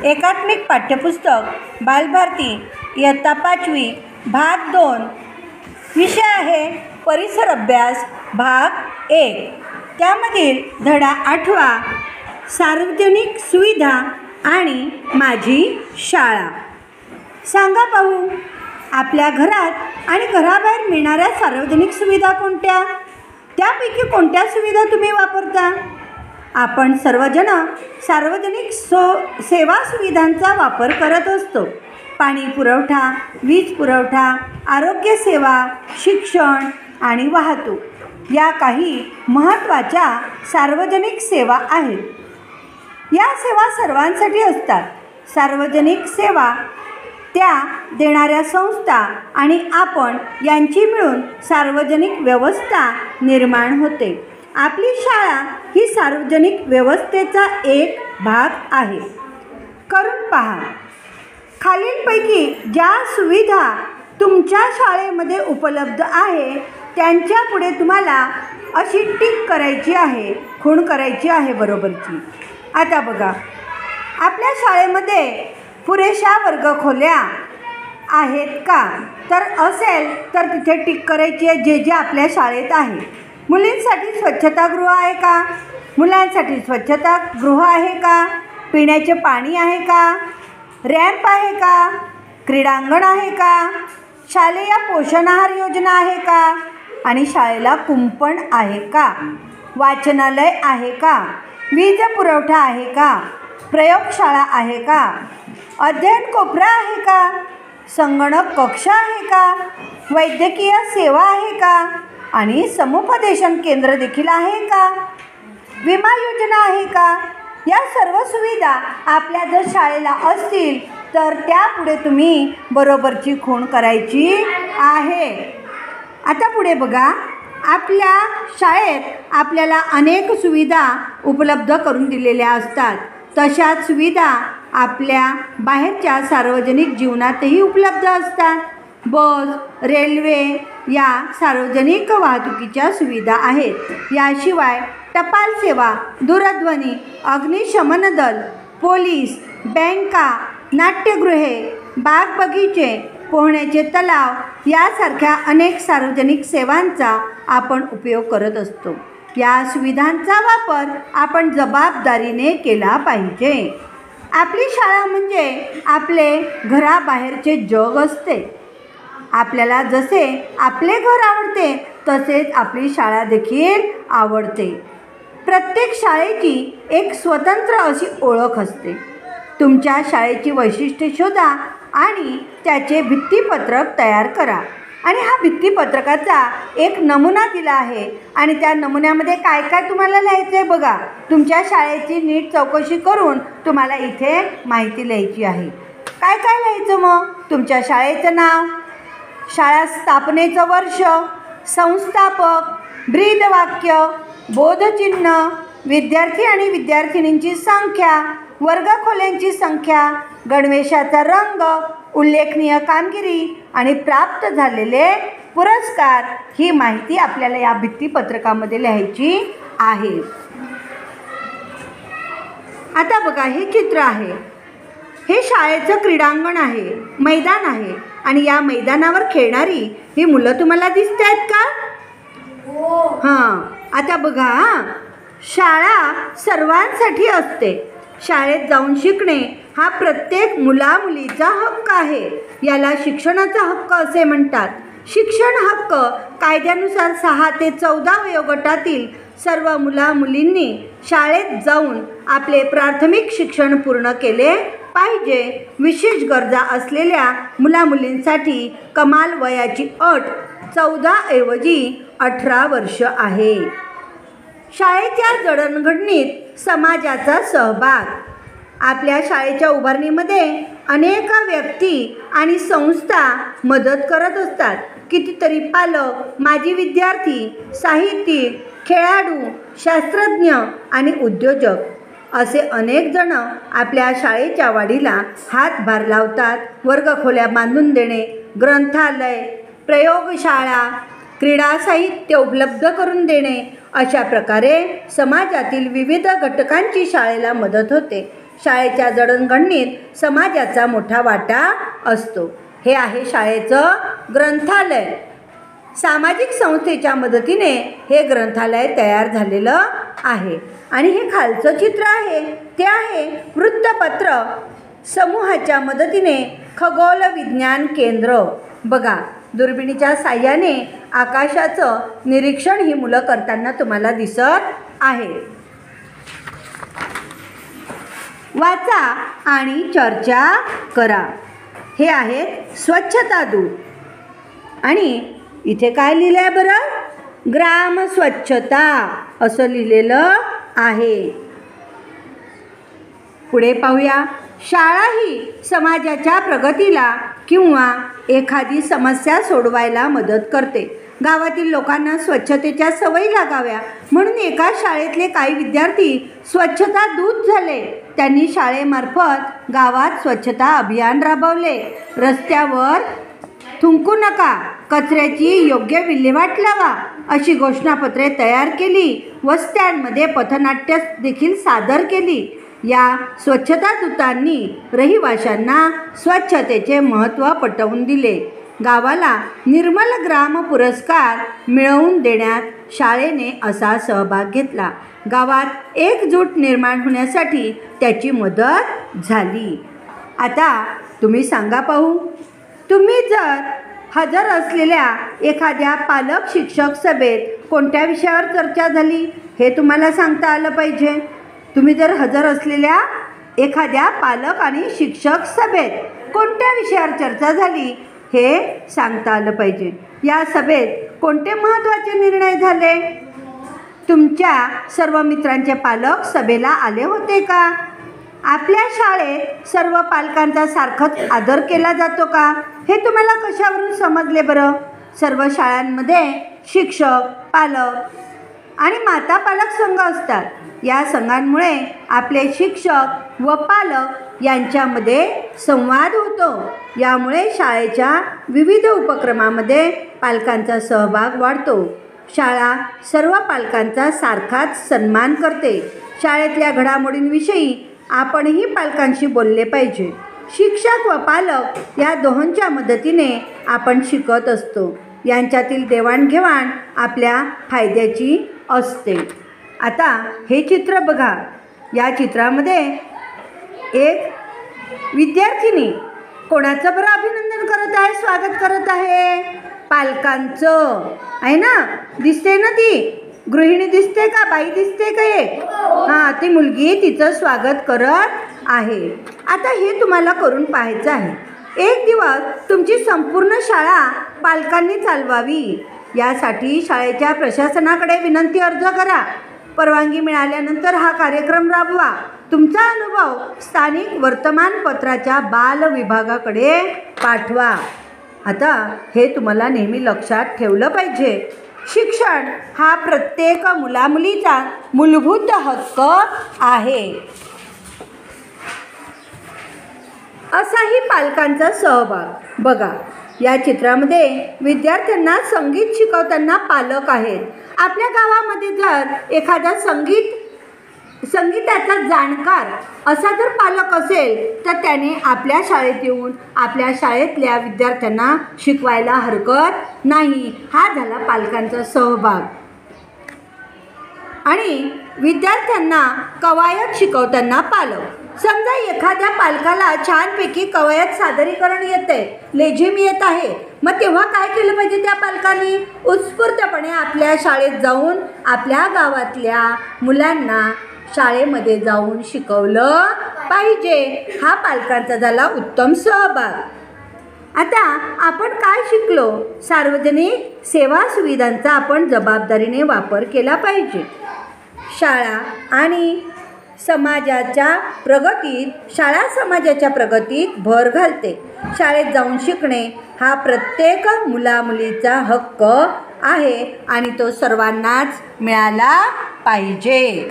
एकात्मिक पाठ्यपुस्तक बालभारती इयत्ता 5वी भाग 2 विषय आहे परिसर अभ्यास भाग 1. त्यामधील धडा 8वा सार्वजनिक सुविधा आणि माझी शाळा. सांगा पाहू, आपल्या घरात आणि घराबाहेर मिळणाऱ्या सार्वजनिक सुविधा कोणत्या? त्यापैकी कोणत्या सुविधा तुम्ही वापरता? आपण सर्वजण सार्वजनिक सेवा सुविधांचा वापर करत असतो. पाणी पुरवठा, वीज पुरवठा, आरोग्य सेवा, शिक्षण आणि वाहतूक या काही महत्त्वाच्या सार्वजनिक सेवा आहेत. या सेवा सर्वांसाठी असतात. सार्वजनिक सेवा त्या देणाऱ्या संस्था आणि आपण यांची मिळून सार्वजनिक व्यवस्था निर्माण होते. आपली शाळा ही सार्वजनिक व्यवस्थेचा एक भाग आहे. करून पहा. खालीलपैकी ज्या सुविधा तुमच्या शाळेमध्ये उपलब्ध आहे त्यांच्या पुढे तुम्हाला अशी टिक करायची आहे, खूण करायची आहे बरोबरची. आता बघा, आपल्या शाळेमध्ये पुरेशा वर्गखोल्या आहेत का? तर असेल तर तिथे टिक करायची आहे जे जे आपल्या शाळेत आहे. मुलींसाठी स्वच्छतागृह आहे का? मुलांसाठी स्वच्छतागृह आहे का? पिण्याचे पाणी आहे का? रॅम्प आहे का? क्रीडांगण आहे का? शालेय पोषण आहार योजना आहे का? आणि शाळेला कुंपण आहे का? वाचनालय आहे का? वीज पुरवठा आहे का? प्रयोगशाळा आहे का? अध्ययन कोपरा आहे का? संगणक कक्ष आहे का? वैद्यकीय सेवा आहे का? आणि समुपदेशन केंद्र देखील आहे का? विमा योजना आहे का? या सर्व सुविधा आपल्या जर शाळेला असतील तर त्यापुढे तुम्ही बरोबरची खूण करायची आहे. आता पुढे बघा, आपल्या शाळेत आपल्याला अनेक सुविधा उपलब्ध करून दिलेल्या असतात. तशाच सुविधा आपल्या बाहेरच्या सार्वजनिक जीवनातही उपलब्ध असतात. बस, रेल्वे या सार्वजनिक वाहतुकीच्या सुविधा आहेत. याशिवाय टपाल सेवा, दूरध्वनी, अग्निशमन दल, पोलीस, बँका, नाट्यगृहे, बाग बगीचे, पोहण्याचे तलाव यासारख्या अनेक सार्वजनिक सेवांचा आपण उपयोग करत असतो. या सुविधांचा वापर आपण जबाबदारीने केला पाहिजे. आपली शाळा म्हणजे आपले घराबाहेरचे जग असते. आपल्याला जसे आपले घर आवडते तसेच आपली शाळा देखील आवडते. प्रत्येक शाळेची एक स्वतंत्र अशी ओळख असते. तुमच्या शाळेची वैशिष्ट्ये शोधा आणि त्याचे भित्तीपत्रक तयार करा. आणि हा भित्तीपत्रकाचा एक नमुना दिला आहे आणि त्या नमुन्यामध्ये काय काय तुम्हाला लिहायचं आहे बघा. तुमच्या शाळेची नीट चौकशी करून तुम्हाला इथे माहिती लिहायची आहे. काय काय लिहायचं मग? तुमच्या शाळेचं नाव, शाळा स्थापनेचं वर्ष, संस्थापक, ब्रीदवाक्य, बोधचिन्ह, विद्यार्थी आणि विद्यार्थिनींची संख्या, वर्गखोल्यांची संख्या, गणवेशाचा रंग, उल्लेखनीय कामगिरी आणि प्राप्त झालेले पुरस्कार ही माहिती आपल्याला या भित्तीपत्रकामध्ये लिहायची आहे. आता बघा, हे चित्र आहे. हे शाळेचं क्रीडांगण आहे, मैदान आहे आणि या मैदानावर खेळणारी ही मुलं तुम्हाला दिसत आहेत का? हां. आता बघा, शाळा सर्वांसाठी असते. शाळेत जाऊन शिकणे हा प्रत्येक मुलामुलीचा हक्क आहे. याला शिक्षणाचा हक्क असे म्हणतात. शिक्षण हक्क कायद्यानुसार 6 ते 14 वयोगटातील सर्व मुलामुलींनी शाळेत जाऊन आपले प्राथमिक शिक्षण पूर्ण केले पाहिजे. विशेष गरजा असलेल्या मुलामुलींसाठी कमाल वयाची अट 14 ऐवजी 18 वर्ष आहे. शाळेच्या जडणघडणीत समाजाचा सहभाग. आपल्या शाळेच्या उभारणीमध्ये अनेक व्यक्ती आणि संस्था मदत करत असतात. कितीतरी पालक, माजी विद्यार्थी, साहित्यिक, खेळाडू, शास्त्रज्ञ आणि उद्योजक असे अनेक जण आपल्या शाळेच्या वाढीला हातभार लावतात. वर्गखोल्या बांधून देणे, ग्रंथालय, प्रयोगशाळा, क्रीडा साहित्य उपलब्ध करून देणे अशा प्रकारे समाजातील विविध घटकांची शाळेला मदत होते. शाळेच्या जडणघडणीत समाजाचा मोठा वाटा असतो. हे आहे शाळेचं ग्रंथालय. सामाजिक संस्थेच्या मदतीने हे ग्रंथालय तयार झालेलं आहे. आणि हे खालचं चित्र आहे ते आहे वृत्तपत्र समूहाच्या मदतीने खगोल विज्ञान केंद्र. बघा, दुर्बिणीच्या साहाय्याने आकाशाचं निरीक्षण ही मुलं करताना तुम्हाला दिसत आहे. वाचा आणि चर्चा करा. हे आहेत स्वच्छता दूत आणि इथे काय लिहिलं आहे बरं? ग्राम स्वच्छता असं लिहिलेलं आहे. पुढे पाहूया. शाळा ही समाजाच्या प्रगतीला किंवा एखादी समस्या सोडवायला मदत करते. गावातील लोकांना स्वच्छतेच्या सवयी लागाव्या म्हणून एका शाळेतले काही विद्यार्थी स्वच्छता दूत झाले. त्यांनी शाळेमार्फत गावात स्वच्छता अभियान राबवले. रस्त्यावर थुंकू नका, कचऱ्याची योग्य विल्हेवाट लावा अशी घोषणापत्रे तयार केली. वस्त्यांमध्ये पथनाट्य देखील सादर केली. या स्वच्छता दूतांनी रहिवाशांना स्वच्छतेचे महत्त्व पटवून दिले. गावाला निर्मल ग्राम पुरस्कार मिळवून देण्यात शाळेने असा सहभाग घेतला. गावात एकजूट निर्माण होण्यासाठी त्याची मदत झाली. आता तुम्ही सांगा पाहू, तुम्ही जर हजर असलेल्या एखाद्या पालक शिक्षक सभेत कोणत्या विषयावर चर्चा झाली हे तुम्हाला सांगता आलं पाहिजे. तुम्ही जर हजर असलेल्या एखाद्या पालक आणि शिक्षक सभेत कोणत्या विषयावर चर्चा झाली हे सांगता आलं पाहिजे. या सभेत कोणते महत्त्वाचे निर्णय झाले? तुमच्या सर्व मित्रांचे पालक सभेला आले होते का? आपल्या शाळेत सर्व पालकांचा सारखाच आदर केला जातो का हे तुम्हाला कशावरून समजले बरं? सर्व शाळांमध्ये शिक्षक, पालक आणि माता पालक संघ असतात. या संघांमुळे आपले शिक्षक व पालक यांच्यामध्ये संवाद होतो. यामुळे शाळेच्या विविध उपक्रमामध्ये पालकांचा सहभाग वाढतो. शाळा सर्व पालकांचा सारखाच सन्मान करते. शाळेतल्या घडामोडींविषयी आपणही पालकांशी बोलले पाहिजे. शिक्षक व पालक या दोहोंच्या मदतीने आपण शिकत असतो. यांच्यातील देवाणघेवाण आपल्या फायद्याची असते. आता हे चित्र बघा. या चित्रामध्ये एक विद्यार्थिनी कोणाचं बरं अभिनंदन करत आहे, स्वागत करत आहे? पालकांचं आहे ना. दिसते ना, ती गृहिणी दिसते का, बाई दिसते का? एक हां, ती मुलगी तिचं स्वागत करत आहे. आता हे तुम्हाला करून पाहायचं आहे. एक दिवस तुमची संपूर्ण शाळा पालकांनी चालवावी. यासाठी शाळेच्या प्रशासनाकडे विनंती अर्ज करा. परवानगी मिळाल्यानंतर हा कार्यक्रम राबवा. तुमचा अनुभव स्थानिक वर्तमानपत्राच्या बाल विभागाकडे पाठवा. आता हे तुम्हाला नेहमी लक्षात ठेवलं पाहिजे. शिक्षण हा प्रत्येक मुलामुलीचा मूलभूत हक्क आहे. असाही पालकांचा सहभाग बघा. या चित्रामध्ये विद्यार्थ्यांना संगीत शिकवताना पालक आहेत. आपल्या गावामध्ये जर एखादा संगीताचा जाणकार असा जर पालक असेल तर त्याने आपल्या शाळेत येऊन आपल्या शाळेतल्या विद्यार्थ्यांना शिकवायला हरकत नाही. हा झाला पालकांचा सहभाग. आणि विद्यार्थ्यांना कवायत शिकवताना पालक. समजा एखाद्या पालकाला छानपैकी कवायत सादरीकरण येते, लेझिम येत आहे, मग तेव्हा काय केलं पाहिजे? त्या पालकांनी उत्स्फूर्तपणे आपल्या शाळेत जाऊन आपल्या गावातल्या मुलांना शाळेमध्ये जाऊन शिकवलं पाहिजे. हा पालकांचा झाला उत्तम सहभाग. आता आपण काय शिकलो? सार्वजनिक सेवा सुविधांचा आपण जबाबदारीने वापर केला पाहिजे. शाळा आणि समाजाच्या प्रगतीत भर घालते. शाळेत जाऊन शिकणे हा प्रत्येक मुलामुलीचा हक्क आहे आणि तो सर्वांनाच मिळाला पाहिजे.